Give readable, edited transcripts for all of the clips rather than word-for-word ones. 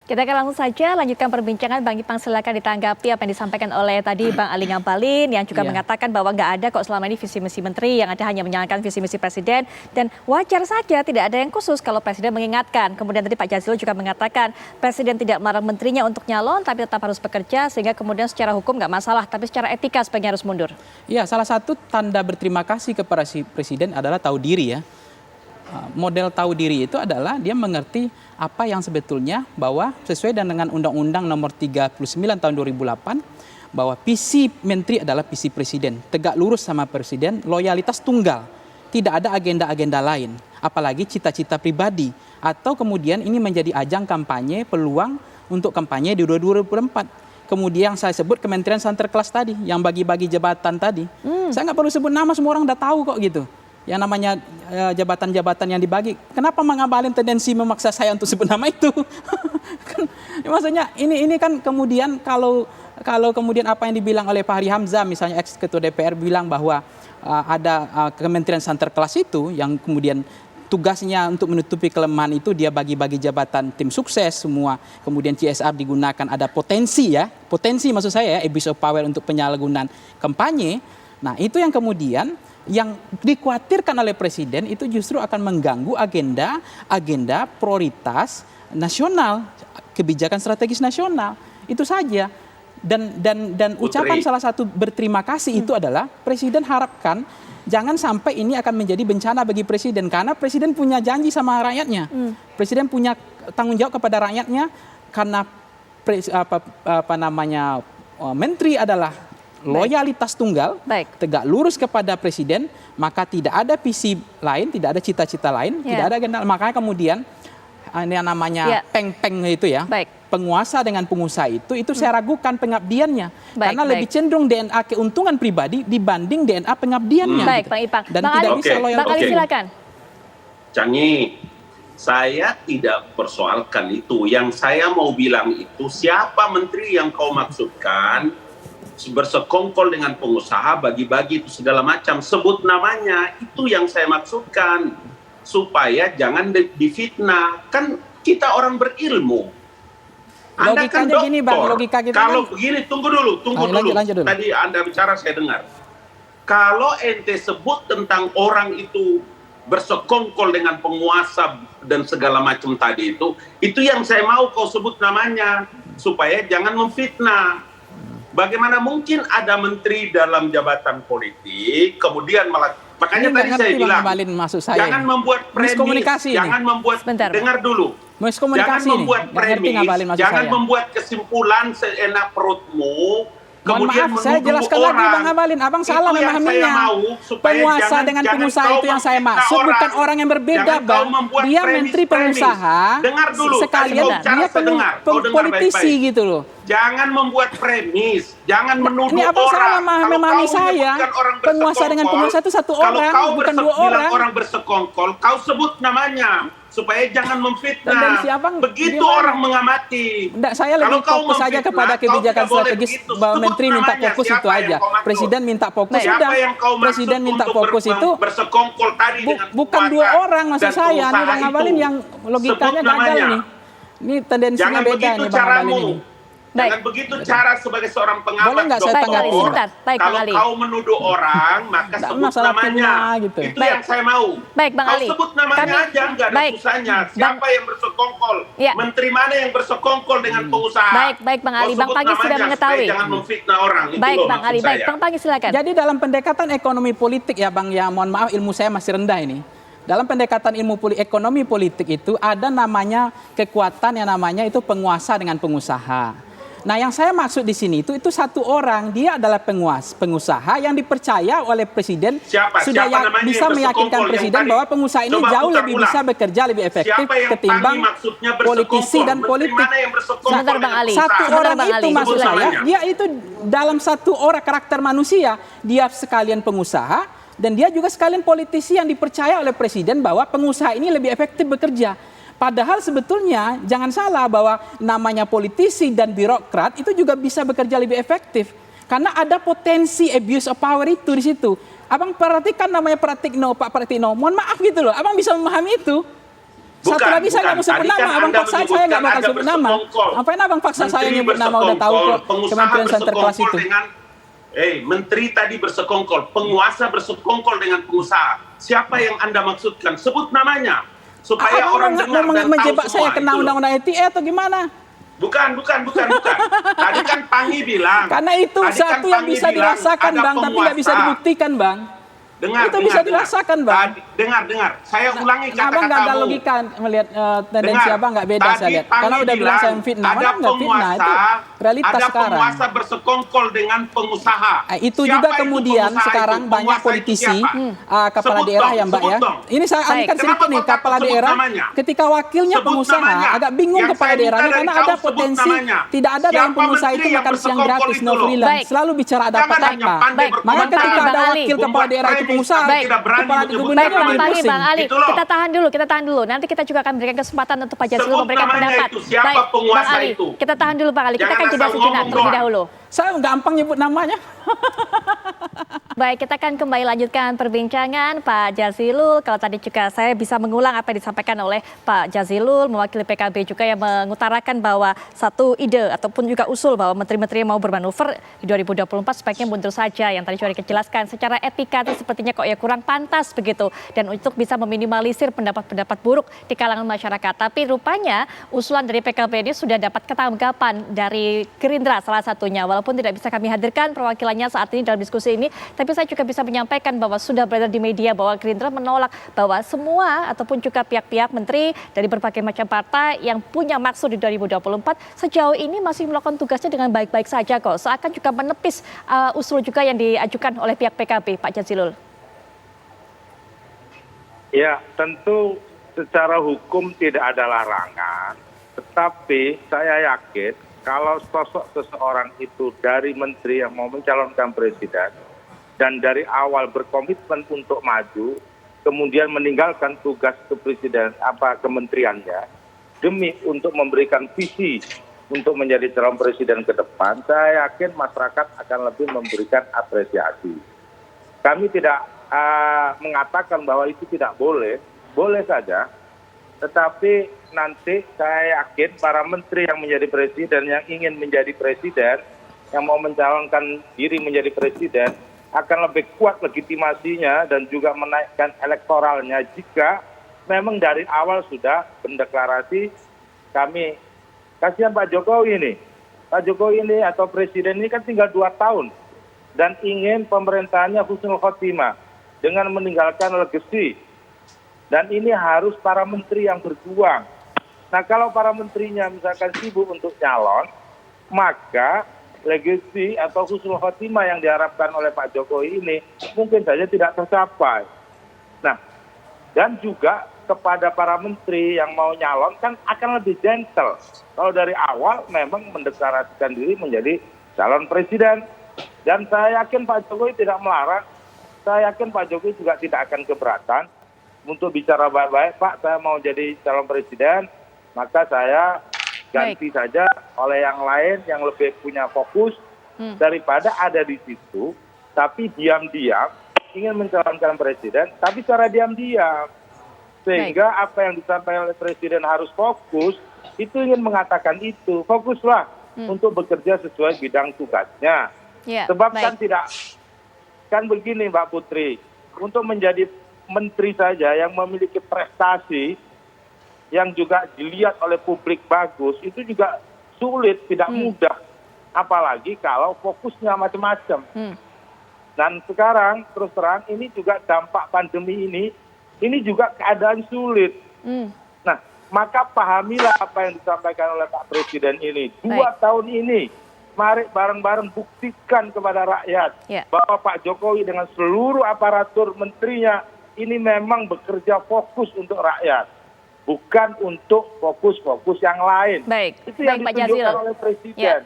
Kita akan langsung saja lanjutkan perbincangan. Bang Ipang, silakan ditanggapi apa yang disampaikan oleh tadi Bang Ali Ngabalin yang juga mengatakan bahwa nggak ada kok selama ini visi misi menteri, yang ada hanya menjalankan visi misi presiden, dan wajar saja tidak ada yang khusus kalau presiden mengingatkan. Kemudian tadi Pak Jazilul juga mengatakan presiden tidak melarang menterinya untuk nyalon tapi tetap harus bekerja, sehingga kemudian secara hukum nggak masalah, tapi secara etika sebaiknya harus mundur. Iya, salah satu tanda berterima kasih kepada si presiden adalah tahu diri ya. Model tahu diri itu adalah dia mengerti apa yang sebetulnya bahwa sesuai dengan Undang-Undang Nomor 39 Tahun 2008 bahwa visi menteri adalah visi presiden, tegak lurus sama presiden, loyalitas tunggal, tidak ada agenda-agenda lain, apalagi cita-cita pribadi, atau kemudian ini menjadi ajang kampanye, peluang untuk kampanye di 2024. Kemudian saya sebut Kementerian Santerklas tadi, yang bagi-bagi jabatan tadi. Saya nggak perlu sebut nama, semua orang udah tahu kok gitu. Yang namanya jabatan-jabatan yang dibagi. Kenapa Bang Ngabalin tendensi memaksa saya untuk sebut nama itu? Maksudnya ini kan kemudian kalau kemudian apa yang dibilang oleh Fahri Hamzah, misalnya ex-ketua DPR bilang bahwa ada Kementerian Santerklas itu yang kemudian tugasnya untuk menutupi kelemahan itu dia bagi-bagi jabatan tim sukses semua. Kemudian CSR digunakan, ada potensi ya. Potensi maksud saya ya, abuse of power untuk penyalahgunaan kampanye. Nah, itu yang kemudian yang dikhawatirkan oleh presiden itu justru akan mengganggu agenda prioritas nasional, kebijakan strategis nasional. Itu saja. Dan ucapan salah satu berterima kasih itu adalah presiden harapkan jangan sampai ini akan menjadi bencana bagi presiden, karena presiden punya janji sama rakyatnya. Presiden punya tanggung jawab kepada rakyatnya, karena menteri adalah loyalitas tunggal, tegak lurus kepada presiden, maka tidak ada visi lain, tidak ada cita-cita lain, tidak ada agenda. Makanya kemudian yang namanya peng-peng itu ya, penguasa dengan pengusaha itu saya ragukan pengabdiannya, karena lebih cenderung DNA keuntungan pribadi dibanding DNA pengabdiannya. Baik, Bang Ipang. Dan tidak bisa loyal. Bang Ali, silakan. Canggih, saya tidak persoalkan itu. Yang saya mau bilang itu, siapa menteri yang kau maksudkan bersekongkol dengan pengusaha, bagi-bagi itu segala macam, sebut namanya, itu yang saya maksudkan, supaya jangan difitnah. Kan kita orang berilmu. Anda kan dokter. Gini, Bang, logika kita kalau kan begini, tunggu dulu. Lanjut dulu. Tadi Anda bicara saya dengar. Kalau ente sebut tentang orang itu bersekongkol dengan penguasa dan segala macam tadi itu yang saya mau kau sebut namanya, supaya jangan memfitnah. Bagaimana mungkin ada menteri dalam jabatan politik kemudian malah, makanya tadi saya bilang jangan membuat premis, jangan membuat, dengar dulu, jangan membuat premis, jangan membuat kesimpulan seenak perutmu. Kemudian maaf, saya jelaskan lagi Bang Ngabalin, abang salah memahaminya. Penguasa dengan pengusaha itu yang saya maksud, bukan orang yang berbeda, Bang. Dia menteri pengusaha, sekalian dia politisi gitu loh. Jangan membuat premis, jangan menuduh ini abang salah memahami saya. Penguasa dengan pengusaha itu satu orang, bukan dua orang. Kalau orang bersekongkol, kau sebut namanya, supaya jangan memfitnah. Begitu orang mengamati. Saya lebih fokus saja kepada kebijakan strategis, bahwa menteri minta fokus itu aja. Presiden minta fokus, sudah. Presiden minta fokus itu bukan dua orang, maksud saya. Ini Bang Ngabalin yang logikanya gagal nih. Ini tendensinya beda nih Bang Ngabalin ini. Jangan begitu cara sebagai seorang pengamat. Boleh nggak saya tanggapi? Kalau kau menuduh orang, maka sebut namanya. Gitu. Itu yang saya mau. Baik, Bang Ali. Kau sebut namanya aja, nggak ada susahnya. Siapa yang bersekongkol? Menteri mana yang bersekongkol dengan pengusaha? Baik, Bang Ali. Bang Pagi sudah mengetahui. Jangan memfitnah orang. Baik, Bang Ali. Baik, Bang Pagi silakan. Jadi dalam pendekatan ekonomi politik ya Bang, ya mohon maaf ilmu saya masih rendah ini. Dalam pendekatan ekonomi politik itu ada namanya kekuatan yang namanya itu penguasa dengan pengusaha. Nah, yang saya maksud di sini itu satu orang, dia adalah pengusaha yang dipercaya oleh presiden, sudah bisa meyakinkan presiden bahwa pengusaha ini jauh lebih bisa bekerja lebih efektif ketimbang politisi dan politik. Sebentar Bang Ali. Satu orang itu maksud saya, dia itu dalam satu orang karakter manusia, dia sekalian pengusaha dan dia juga sekalian politisi yang dipercaya oleh presiden bahwa pengusaha ini lebih efektif bekerja. Padahal sebetulnya jangan salah bahwa namanya politisi dan birokrat itu juga bisa bekerja lebih efektif. Karena ada potensi abuse of power itu di situ. Abang perhatikan namanya Pratikno, Pak Pratikno. Mohon maaf gitu loh, abang bisa memahami itu. Satu Bukan, lagi saya nggak bukan. mau sebut Tadi nama, kan abang Anda paksa saya nggak menyebutkan bakal ada sebut nama. bersekongkol. Ngapain abang paksa saya Menteri nyebut nama, udah tahu kok pengusaha Kementerian Sinterklas itu. bersekongkol dengan menteri tadi bersekongkol, penguasa bersekongkol dengan pengusaha. Siapa yang Anda maksudkan? Sebut namanya supaya Abang orang nggak dengar mau dan tahu menjebak semua. saya kena Itu loh. undang-undang ITE atau gimana? Bukan. Tadi kan Pangi bilang. Karena itu Tadi kan satu yang Pangi bisa bilang dirasakan ada bang, tapi nggak bisa penguasa. dibuktikan bang. Itu bisa dirasakan, Bang. Dengar. Saya ulangi kata-katamu. Abang nggak ada logika melihat tendensi abang nggak beda saya lihat. Kalau udah bilang saya fitnah, ada mana nggak fitnah, itu realitas ada sekarang. penguasa bersekongkol dengan pengusaha. Itu Siapa juga itu kemudian pengusaha sekarang itu? banyak Penguasa politisi, itu siapa? kepala Sebut daerah dong, ya Mbak sebut ya. dong. Ini saya alihkan Kenapa sedikit nih, kau kepala takut sebut daerah namanya? ketika wakilnya Sebut pengusaha namanya. agak bingung Yang kepala saya minta daerahnya dari karena kau ada sebut potensi namanya. tidak ada dalam Siapa pengusaha menteri itu yang makan siang bersekongkol gratis, itu no loh? freelance. Baik. Selalu bicara ada Jangan hanya apa-apa. pandai Baik. Maka berkomentar. ketika Bang ada Ali. wakil kepala daerah itu pengusaha, Baik. Tidak berani kepala menyebut gubernur Baik, nama Bang itu. Ali, Bang Ali. Itu loh. Kita tahan dulu. Nanti kita juga akan berikan kesempatan untuk Pak Jazilul Sebut memberikan namanya pendapat. itu, siapa Baik, penguasa Bang Ali. itu? Kita tahan dulu, Bang Ali. Kita Jangan akan jeda asal sejenak ngomong terlebih doang. dahulu. saya gampang nyebut namanya. Baik, kita akan kembali lanjutkan perbincangan Pak Jazilul. Kalau tadi juga saya bisa mengulang apa yang disampaikan oleh Pak Jazilul, mewakili PKB juga yang mengutarakan bahwa satu ide ataupun juga usul bahwa menteri-menteri yang mau bermanuver di 2024 sebaiknya mundur saja. Yang tadi sudah dijelaskan secara etika itu sepertinya kok ya kurang pantas begitu. Dan untuk bisa meminimalisir pendapat-pendapat buruk di kalangan masyarakat. Tapi rupanya usulan dari PKB ini sudah dapat ketanggapan dari Gerindra salah satunya. Walaupun tidak bisa kami hadirkan perwakilannya saat ini dalam diskusi ini, tapi saya juga bisa menyampaikan bahwa sudah beredar di media bahwa Gerindra menolak bahwa semua ataupun juga pihak-pihak menteri dari berbagai macam partai yang punya maksud di 2024 sejauh ini masih melakukan tugasnya dengan baik-baik saja kok. Seakan juga menepis usul juga yang diajukan oleh pihak PKB, Pak Jazilul. Ya, tentu secara hukum tidak ada larangan, tetapi saya yakin kalau sosok seseorang itu dari menteri yang mau mencalonkan presiden dan dari awal berkomitmen untuk maju, kemudian meninggalkan tugas kementeriannya demi untuk memberikan visi untuk menjadi calon presiden ke depan, saya yakin masyarakat akan lebih memberikan apresiasi. Kami tidak mengatakan bahwa itu tidak boleh, boleh saja, tetapi nanti saya yakin para menteri yang menjadi presiden, yang ingin menjadi presiden, yang mau mencalonkan diri menjadi presiden, akan lebih kuat legitimasinya dan juga menaikkan elektoralnya jika memang dari awal sudah mendeklarasi kami, kasihan Pak Jokowi ini. Pak Jokowi ini atau presiden ini kan tinggal 2 tahun dan ingin pemerintahannya husnul khotimah dengan meninggalkan legacy. Dan ini harus para menteri yang berjuang. Nah, kalau para menterinya misalkan sibuk untuk nyalon, maka legacy atau husnul khotimah yang diharapkan oleh Pak Jokowi ini mungkin saja tidak tercapai. Nah, dan juga kepada para menteri yang mau nyalon kan akan lebih gentle. Kalau dari awal memang mendeklarasikan diri menjadi calon presiden. Dan saya yakin Pak Jokowi tidak melarang. Saya yakin Pak Jokowi juga tidak akan keberatan untuk bicara baik-baik, Pak, saya mau jadi calon presiden, maka saya ganti saja oleh yang lain yang lebih punya fokus daripada ada di situ, tapi diam-diam ingin mencalonkan presiden, tapi secara diam-diam. Sehingga apa yang disampaikan oleh presiden harus fokus, itu ingin mengatakan itu, fokuslah untuk bekerja sesuai bidang tugasnya. Sebab kan tidak, kan begini Mbak Putri, untuk menjadi menteri saja yang memiliki prestasi yang juga dilihat oleh publik bagus, itu juga sulit, tidak mudah. Apalagi kalau fokusnya macam-macam. Dan sekarang, terus terang, ini juga dampak pandemi ini juga keadaan sulit. Nah, maka pahamilah apa yang disampaikan oleh Pak Presiden ini. 2 tahun ini, mari bareng-bareng buktikan kepada rakyat bahwa Pak Jokowi dengan seluruh aparatur menterinya ini memang bekerja fokus untuk rakyat, bukan untuk fokus-fokus yang lain. Itu yang ditunjukkan oleh Presiden.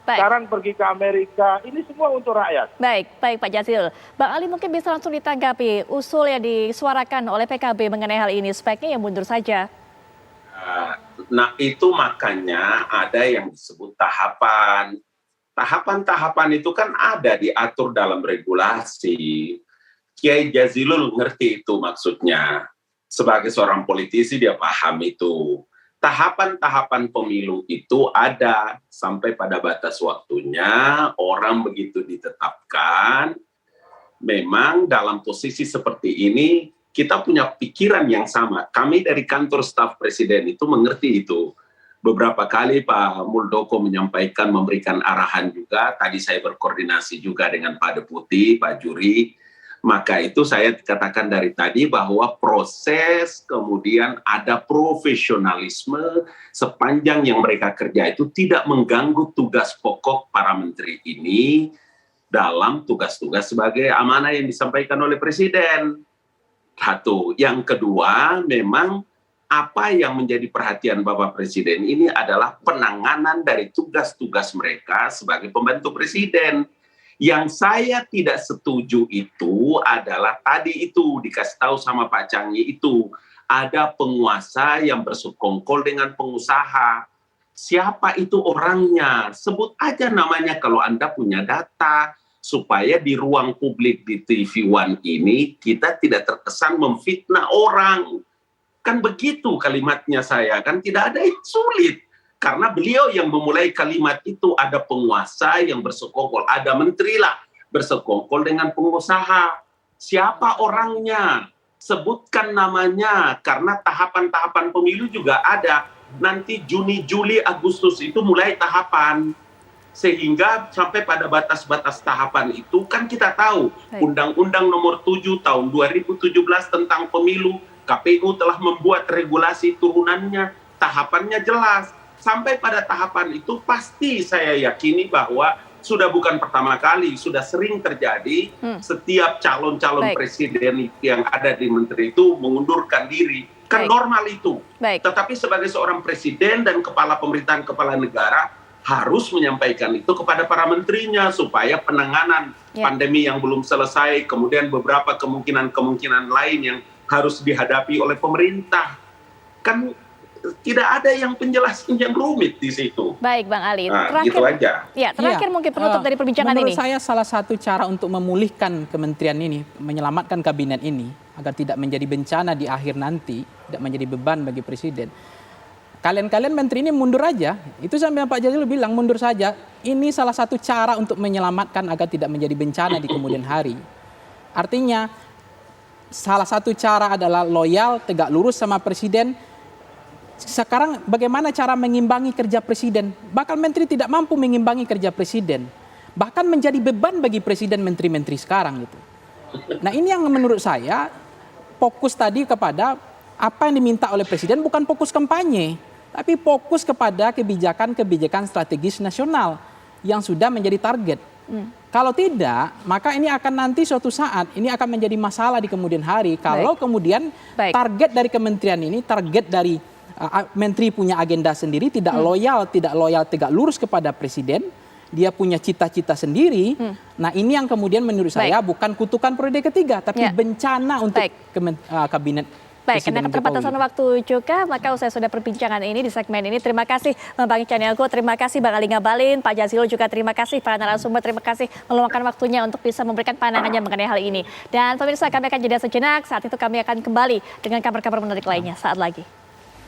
Sekarang pergi ke Amerika, ini semua untuk rakyat. Baik Pak Jazilul. Bang Ali mungkin bisa langsung ditanggapi usul yang disuarakan oleh PKB mengenai hal ini, sebaiknya ya mundur saja. Nah, itu makanya ada yang disebut tahapan. Tahapan-tahapan itu kan ada diatur dalam regulasi. Kiai Jazilul ngerti itu maksudnya. sebagai seorang politisi dia paham itu. Tahapan-tahapan pemilu itu ada sampai pada batas waktunya, orang begitu ditetapkan, memang dalam posisi seperti ini kita punya pikiran yang sama. Kami dari kantor staf presiden itu mengerti itu. Beberapa kali Pak Muldoko menyampaikan, memberikan arahan juga. Tadi saya berkoordinasi juga dengan Pak Deputi, Pak Juri. Maka itu saya katakan dari tadi bahwa proses kemudian ada profesionalisme sepanjang yang mereka kerja itu tidak mengganggu tugas pokok para menteri ini dalam tugas-tugas sebagai amanah yang disampaikan oleh Presiden. Satu. Yang kedua, memang apa yang menjadi perhatian Bapak Presiden ini adalah penanganan dari tugas-tugas mereka sebagai pembantu Presiden. Yang saya tidak setuju itu adalah tadi itu dikasih tahu sama Pak Canggih itu ada penguasa yang bersekongkol dengan pengusaha. Siapa itu orangnya? Sebut aja namanya kalau Anda punya data supaya di ruang publik di TV One ini kita tidak terkesan memfitnah orang. Kan begitu kalimatnya saya, kan tidak ada yang sulit. Karena beliau yang memulai kalimat itu ada penguasa yang bersekongkol, ada menteri lah bersekongkol dengan pengusaha. Siapa orangnya? Sebutkan namanya, karena tahapan-tahapan pemilu juga ada. Nanti Juni, Juli, Agustus itu mulai tahapan. Sehingga sampai pada batas-batas tahapan itu kan kita tahu Undang-Undang Nomor 7 Tahun 2017 tentang pemilu, KPU telah membuat regulasi turunannya, tahapannya jelas. Sampai pada tahapan itu pasti saya yakini bahwa sudah bukan pertama kali, sudah sering terjadi setiap calon-calon presiden yang ada di menteri itu mengundurkan diri. Kan normal itu. Tetapi sebagai seorang presiden dan kepala pemerintahan, kepala negara harus menyampaikan itu kepada para menterinya supaya penanganan pandemi yang belum selesai, kemudian beberapa kemungkinan-kemungkinan lain yang harus dihadapi oleh pemerintah. Kan tidak ada yang penjelasan yang rumit di situ. Baik, Bang Ali. Nah, terakhir, gitu aja. Ya, terakhir mungkin penutup dari perbincangan ini. Menurut saya salah satu cara untuk memulihkan kementerian ini, menyelamatkan kabinet ini, agar tidak menjadi bencana di akhir nanti, tidak menjadi beban bagi presiden. Kalian menteri ini mundur aja. Itu sampai Pak Jazilul bilang mundur saja. Ini salah satu cara untuk menyelamatkan agar tidak menjadi bencana di kemudian hari. Artinya, salah satu cara adalah loyal, tegak lurus sama presiden. Sekarang bagaimana cara mengimbangi kerja presiden? Bakal menteri tidak mampu mengimbangi kerja presiden. Bahkan menjadi beban bagi presiden menteri-menteri sekarang gitu. Nah ini yang menurut saya fokus tadi kepada apa yang diminta oleh presiden bukan fokus kampanye. Tapi fokus kepada kebijakan-kebijakan strategis nasional yang sudah menjadi target. Kalau tidak, maka ini akan nanti suatu saat ini akan menjadi masalah di kemudian hari. Kalau kemudian target dari kementerian ini, target dari menteri punya agenda sendiri, tidak loyal, tegak lurus kepada presiden, dia punya cita-cita sendiri. Nah ini yang kemudian menurut saya bukan kutukan periode ketiga, tapi bencana untuk kabinet. Baik, karena keterbatasan waktu juga, maka usai sudah perbincangan ini di segmen ini. Terima kasih Bang Caniago, terima kasih Bang Ali Ngabalin, Pak Jazilul juga terima kasih, para narasumber terima kasih meluangkan waktunya untuk bisa memberikan pandangannya mengenai hal ini. Dan pemirsa, kami akan jeda sejenak, saat itu kami akan kembali dengan kabar-kabar menarik lainnya saat lagi.